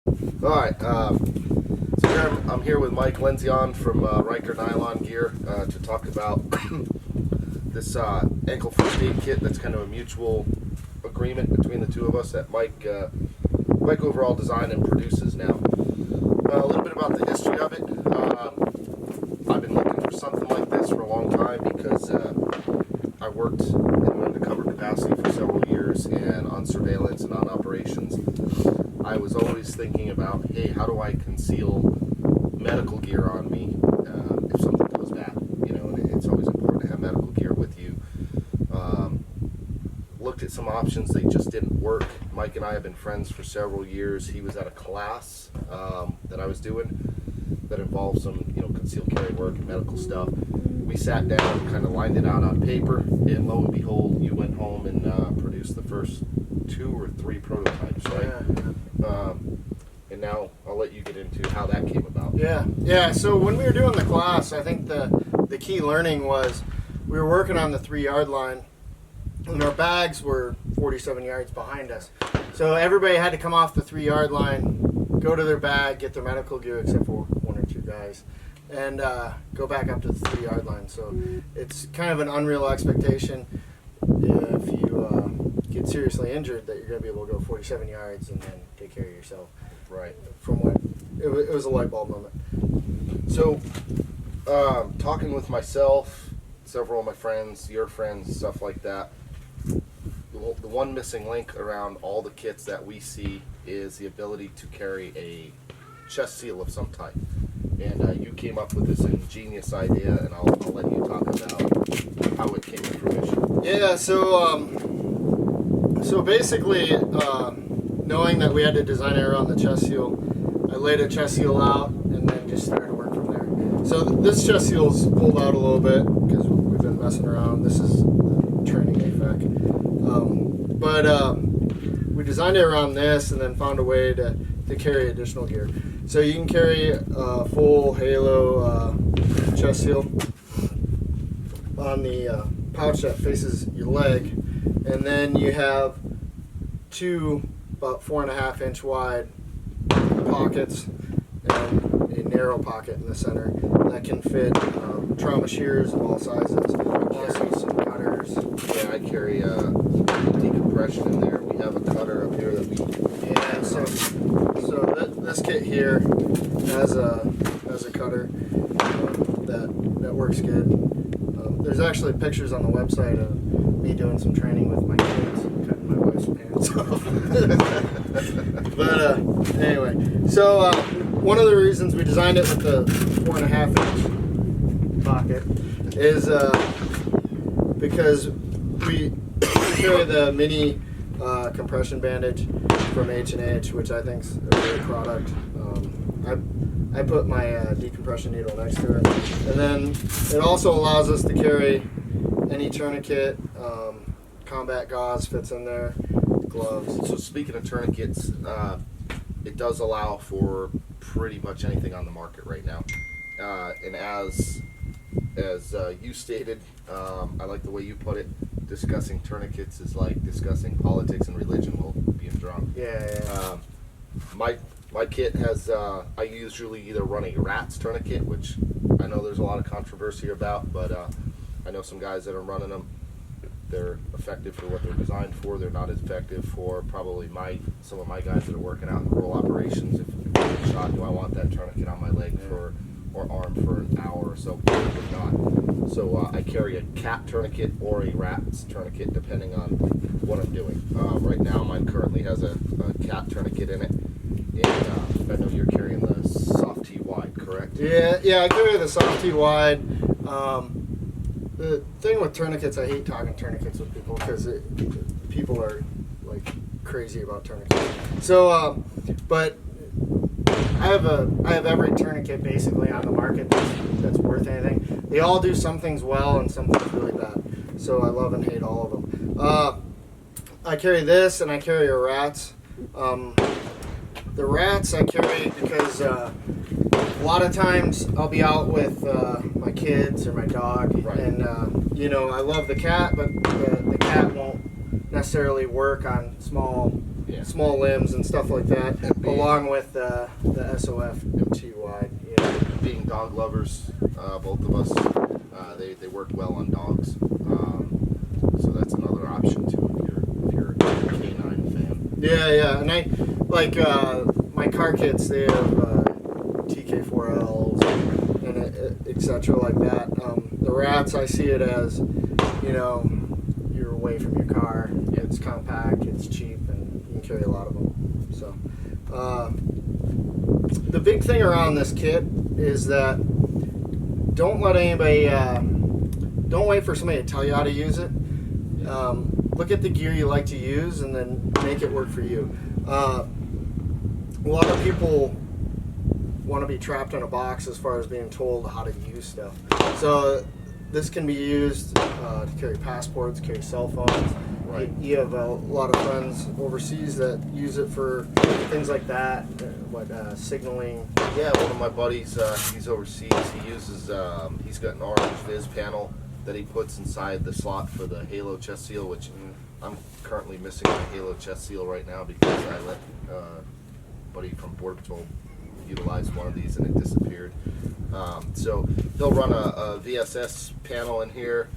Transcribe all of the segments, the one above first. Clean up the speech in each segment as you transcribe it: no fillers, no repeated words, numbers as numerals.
All right, so here I'm here with Mike Lenzion from Ryker Nylon Gear to talk about this ankle first aid kit that's kind of a mutual agreement between the two of us that Mike overall designed and produces now. A little bit about the history of it. I've been looking for something like this for a long time because I worked in an undercover capacity for several years and on surveillance and on operations. I was always thinking about, hey, how do I conceal medical gear on me if something goes bad? You know, and it's always important to have medical gear with you. Looked at some options, they just didn't work. Mike and I have been friends for several years. He was at a class that I was doing that involved some, concealed carry work and medical stuff. We sat down, kind of lined it out on paper, and lo and behold, you went home and produced the first 2 or 3 prototypes, right? Yeah. And now I'll let you get into how that came about. Yeah. So when we were doing the class, I think the key learning was we were working on the 3-yard line, and our bags were 47 yards behind us. So everybody had to come off the 3-yard line, go to their bag, get their medical gear, except for 1 or 2 guys, and go back up to the 3-yard line. So it's kind of an unreal expectation if you get seriously injured that you're going to be able to go 47 yards and then take care of yourself. Right. From what it was a light bulb moment. So, talking with myself, several of my friends, your friends, stuff like that, the one missing link around all the kits that we see is the ability to carry a chest seal of some type. And you came up with this ingenious idea, and I'll let you talk about how it came to fruition. Yeah, so basically, knowing that we had to design it around the chest seal, I laid a chest seal out and then just started to work from there. So this chest seal's pulled out a little bit because we've been messing around. This is training AFAK. We designed it around this and then found a way to carry additional gear. So you can carry a full halo chest seal on the pouch that faces your leg, and then you have 2 about 4.5-inch wide pockets and a narrow pocket in the center that can fit trauma shears of all sizes, also some cutters. Yeah, I carry decompression in there. We have a cutter up here that we... Yeah, so this kit here has a cutter that works good. There's actually pictures on the website of me doing some training with my kids, cutting my wife's pants off. But anyway, so one of the reasons we designed it with the 4.5-inch pocket is because we carry the mini compression bandage from H&H, which I think is a great product. I put my decompression needle next to it, and then it also allows us to carry any tourniquet, combat gauze fits in there, gloves. So speaking of tourniquets, it does allow for pretty much anything on the market right now. And as you stated, I like the way you put it, discussing tourniquets is like discussing politics and religion while being drunk. Yeah. My kit has, I usually either run a RATS tourniquet, which I know there's a lot of controversy about, but I know some guys that are running them. They're effective for what they're designed for. They're not as effective for probably some of my guys that are working out in rural operations. If I get shot, do I want that tourniquet on my leg or arm for an hour or so? Probably not. So I carry a CAT tourniquet or a RATS tourniquet depending on what I'm doing. Right now mine currently has a CAT tourniquet in it. And I know you're carrying the soft T wide, correct? Yeah, I carry the soft T wide. The thing with tourniquets, I hate talking tourniquets with people because people are like crazy about tourniquets. So, but I have every tourniquet basically on the market that's worth anything. They all do some things well and some things really bad. So I love and hate all of them. I carry this and I carry a RATS. The RATS I carry because a lot of times I'll be out with my kids or my dog, right. And I love the cat, but the cat won't necessarily work on small small limbs and stuff like that, And along with the SOFT wide. Being dog lovers, both of us, they work well on dogs. So that's another option too if you're a canine fan. Yeah, and I like my car kits. They have TK4Ls and etc. like that. The rats, I see it as, you're away from your car. It's compact, it's cheap, and you can carry a lot of them. So, the big thing around this kit is that don't let anybody, don't wait for somebody to tell you how to use it. Look at the gear you like to use and then make it work for you. A lot of people want to be trapped in a box as far as being told how to use stuff. So this can be used to carry passports, carry cell phones. Right. You have a lot of friends overseas that use it for things like that, signaling. Yeah, one of my buddies, he's overseas. He uses, he's got an orange Viz panel that he puts inside the slot for the Halo chest seal, which I'm currently missing my Halo chest seal right now because I let buddy from Border Patrol utilize one of these and it disappeared. So he'll run a VSS panel in here.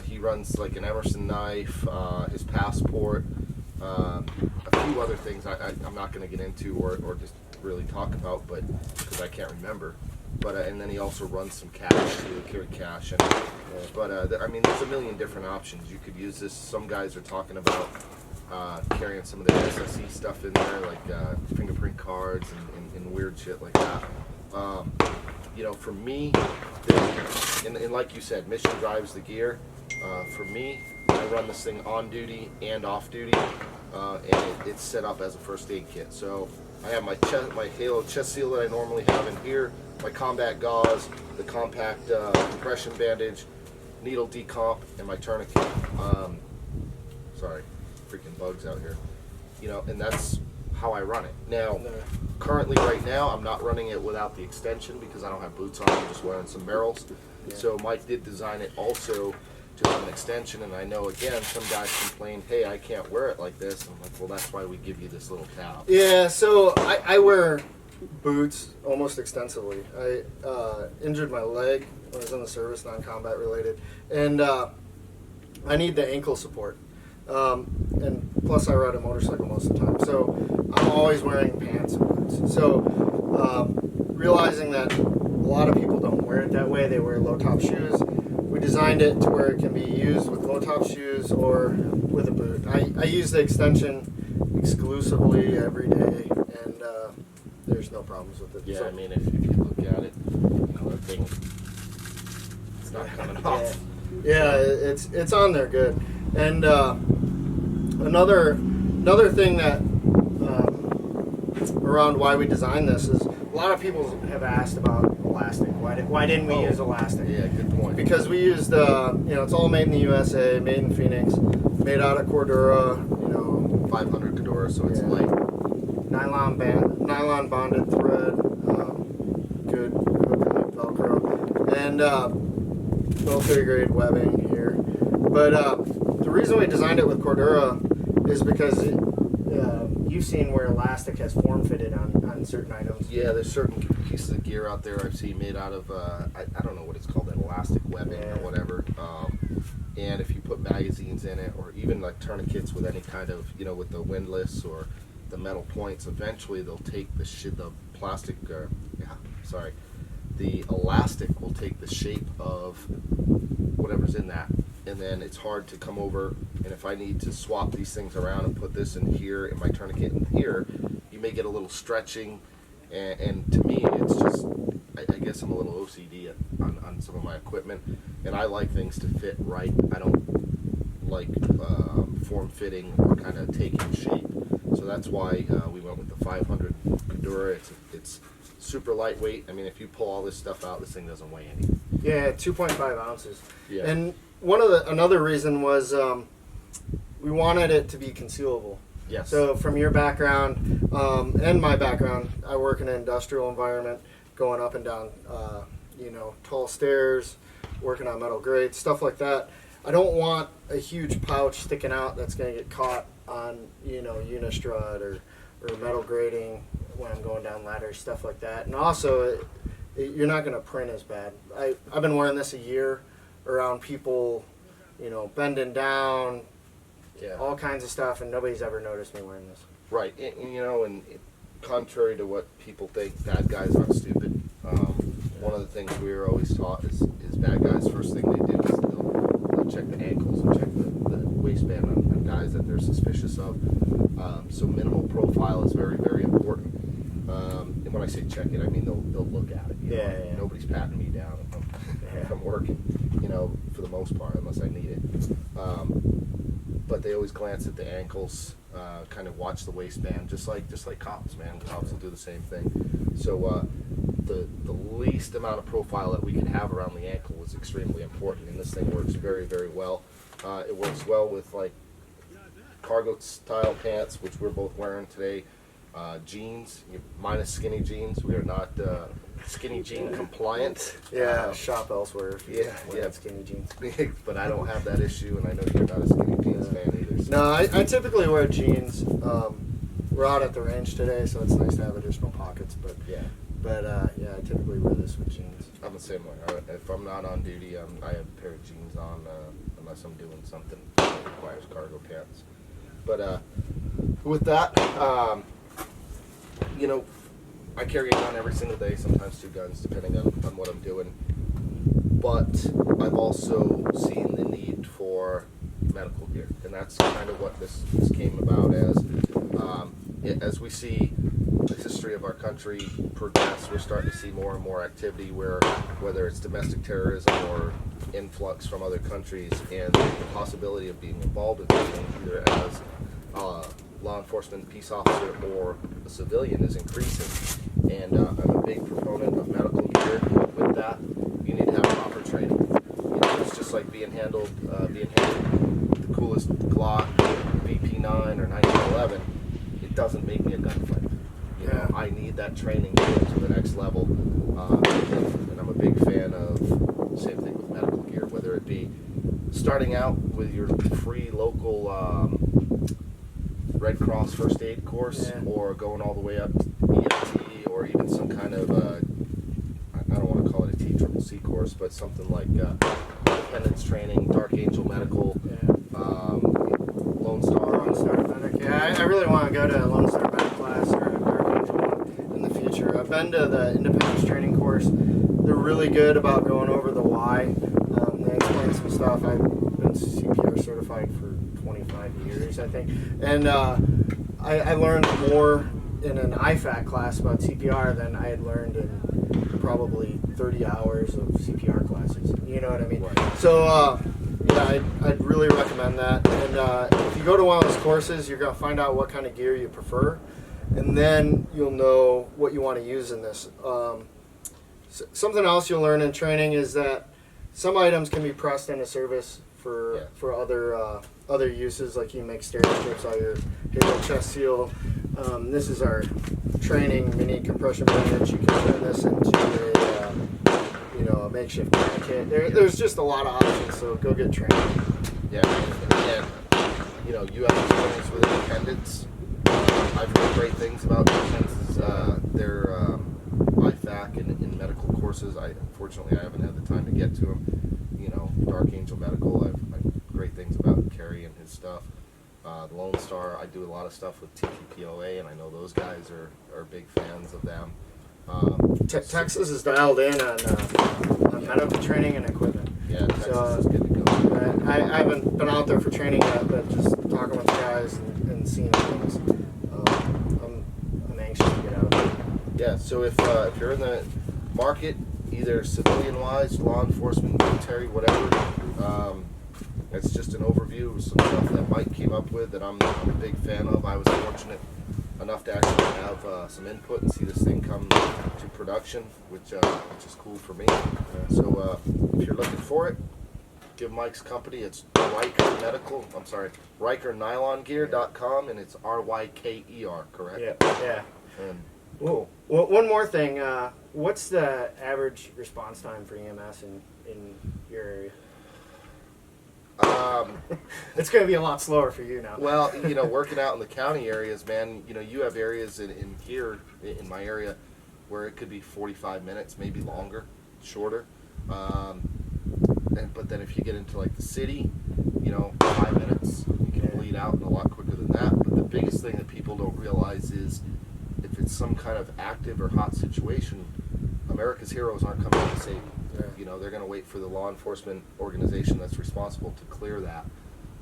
He runs like an Emerson knife, his passport, a few other things I'm not going to get into or just really talk about, but because I can't remember. But and then he also runs some cash too, carry cash. But I mean, there's a million different options. You could use this. Some guys are talking about carrying some of the SSE stuff in there, like fingerprint cards and weird shit like that. For me, and like you said, mission drives the gear. For me, I run this thing on duty and off duty, and it's set up as a first aid kit. So I have my Halo chest seal that I normally have in here, my combat gauze, the compact compression bandage, needle decomp, and my tourniquet. Sorry, freaking bugs out here. And that's how I run it. Now, currently right now, I'm not running it without the extension because I don't have boots on. I'm just wearing some barrels. Yeah. So Mike did design it also to have an extension, and I know again some guys complain, hey, I can't wear it like this. I'm like, well, that's why we give you this little tab. Yeah, so I wear boots almost extensively. I injured my leg when I was in the service, non-combat related, and I need the ankle support. And plus I ride a motorcycle most of the time, so I'm always wearing pants and boots. So realizing that a lot of people don't wear it that way, they wear low-top shoes, we designed it to where it can be used with low-top shoes or with a boot. I use the extension exclusively every day, and there's no problems with it. Yeah, So, I mean, if you look at it, the thing, it's not coming off. Yeah, it's on there good. And another thing that around why we designed this is a lot of people have asked about elastic. Why didn't we use elastic? Yeah, good point. Because we used it's all made in the USA, made in Phoenix, made out of Cordura. 500 Cordura, so it's Yeah. light. Nylon bonded thread, good Velcro, and military grade webbing here. But the reason we designed it with Cordura is because you've seen where elastic has form fitted on certain items. Yeah, there's certain pieces of gear out there I've seen made out of, I don't know what it's called, that elastic webbing or whatever. And if you put magazines in it, or even like tourniquets with any kind of, with the windlass or the metal points, eventually they'll take the plastic, the elastic will take the shape of whatever's in that. And then it's hard to come over, and if I need to swap these things around and put this in here and my tourniquet in here, you may get a little stretching, and to me it's just, I guess I'm a little OCD on some of my equipment, and I like things to fit right. I don't like form fitting or kind of taking shape, so that's why we went with the 500 Cordura. It's super lightweight. I mean, if you pull all this stuff out, this thing doesn't weigh anything. Yeah, 2.5 ounces. Yeah. And another reason was we wanted it to be concealable. Yes. So from your background and my background, I work in an industrial environment, going up and down, tall stairs, working on metal grates, stuff like that. I don't want a huge pouch sticking out that's going to get caught on unistrut or metal grating when I'm going down ladders, stuff like that. And also, you're not going to print as bad. I've been wearing this a year around people, bending down, all kinds of stuff, and nobody's ever noticed me wearing this. Right, and contrary to what people think, bad guys aren't stupid. One of the things we were always taught is bad guys, first thing they do is they'll check the ankles and check the waistband on guys that they're suspicious of. So minimal profile is very, very important. And when I say check it, I mean they'll look at it. Yeah. Nobody's patting me down if I'm working, for the most part, unless I need it. But they always glance at the ankles, kind of watch the waistband, just like cops, man. Cops will do the same thing. So the least amount of profile that we can have around the ankle is extremely important, and this thing works very, very well. It works well with like cargo style pants, which we're both wearing today. Jeans, minus skinny jeans. We are not skinny jean compliant. Shop elsewhere if you wear skinny jeans. But I don't have that issue, and I know you're not a skinny jeans fan either. So. No, I typically wear jeans. We're out at the range today, so it's nice to have additional pockets. But I typically wear this with jeans. I'm the same way. If I'm not on duty, I have a pair of jeans on, unless I'm doing something that requires cargo pants. But with that, I carry a gun every single day, sometimes 2 guns, depending on what I'm doing. But I've also seen the need for medical gear, and that's kind of what this came about as. As we see the history of our country progress, we're starting to see more and more activity whether it's domestic terrorism or influx from other countries, and the possibility of being involved in something either as law enforcement, peace officer, or a civilian is increasing. And I'm a big proponent of medical gear. With that, you need to have proper training. It's just like being handed the coolest Glock, VP9, or 1911. It doesn't make me a gunfighter. I need that training to get to the next level. And I'm a big fan of same thing with medical gear, whether it be starting out with your free local Red Cross first aid course, or going all the way up to EMT, or even some kind of I don't want to call it a TCCC course, but something like independence training, Dark Angel Medical, Lone Star Medic. I really want to go to a Lone Star Medic class or a Dark Angel in the future. I've been to the independence training course. They're really good about going over the why. They explain some stuff. I've been CPR certified for 25 years, I think. And I learned more in an AFAK class about CPR than I had learned in probably 30 hours of CPR classes. You know what I mean? Right. So, I'd really recommend that. And if you go to one of those courses, you're going to find out what kind of gear you prefer. And then you'll know what you want to use in this. Something else you'll learn in training is that some items can be pressed into service for other uses, like you make stereo strips out of your Halo chest seal. This is our training mini compression bandage. You can turn this into a makeshift kit. There's just a lot of options, so go get trained. Yeah, and you have experience with independents. I've heard great things about independents. Their IFAK and medical courses. Unfortunately I haven't had the time to get to them. Dark Angel Medical, I've great things about Kerry and his stuff. The Lone Star, I do a lot of stuff with TTPOA, and I know those guys are big fans of them. Texas is dialed in on medical training and equipment. Yeah, Texas is good to go. I haven't been out there for training yet, but just talking with guys and seeing things, I'm anxious to get out there. Yeah, so if you're in the market, either civilian-wise, law enforcement, military, whatever, it's just an overview of some stuff that Mike came up with that I'm a big fan of. I was fortunate enough to actually have some input and see this thing come to production, which is cool for me. So if you're looking for it, give Mike's company. It's Ryker Nylon Gear.com, and it's RYKER, correct? Yeah. And whoa. Well, one more thing. What's the average response time for EMS in your area? It's going to be a lot slower for you now. Well, working out in the county areas, man, you have areas in here, in my area, where it could be 45 minutes, maybe longer, shorter. But then if you get into like the city, 5 minutes, you can bleed out a lot quicker than that. But the biggest thing that people don't realize is if it's some kind of active or hot situation, America's heroes aren't coming to save you. Yeah. They're going to wait for the law enforcement organization that's responsible to clear that.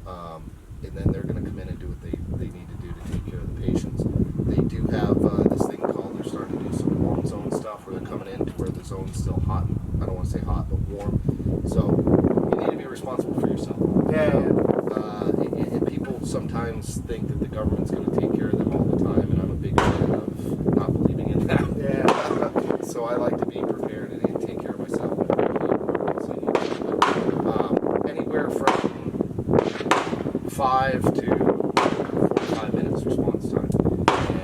And then they're going to come in and do what they need to do to take care of the patients. They do have this thing called, they're starting to do some warm zone stuff where they're coming in to where the zone's still hot. I don't want to say hot, but warm. So you need to be responsible for yourself. Yeah. And people sometimes think that the government's going to take care of them all the time, and I'm a big fan of not believing in that. Yeah. So I like to be prepared and take care of myself. Anywhere from 5 to 45 minutes response time,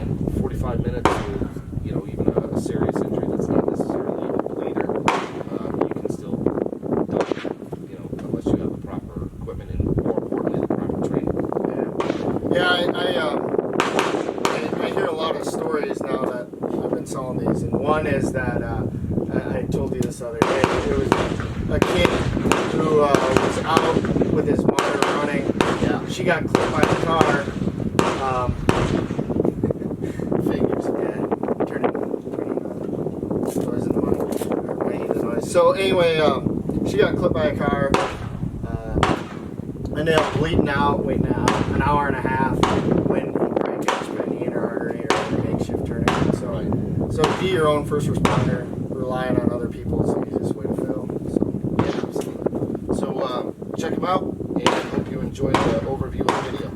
and 45 minutes with even a serious injury that's not necessarily a bleeder, you can still die. Unless you have the proper equipment and more importantly the proper training. Yeah, I hear a lot of stories now that I've been selling these, and one is that I told you this other day. It was a kid who was out with his mother running. Yeah. She got clipped by the car. Figures, yeah. Turning noise in the money. Or making the noise. So anyway, she got clipped by a car. Ended up bleeding out, waiting an hour and a half when he probably catched a knee in her artery or a makeshift tourniquet. So be your own first responder. Relying on other people is the easiest way to fail. So, yeah, absolutely. So check them out, and hope you enjoyed the overview of the video.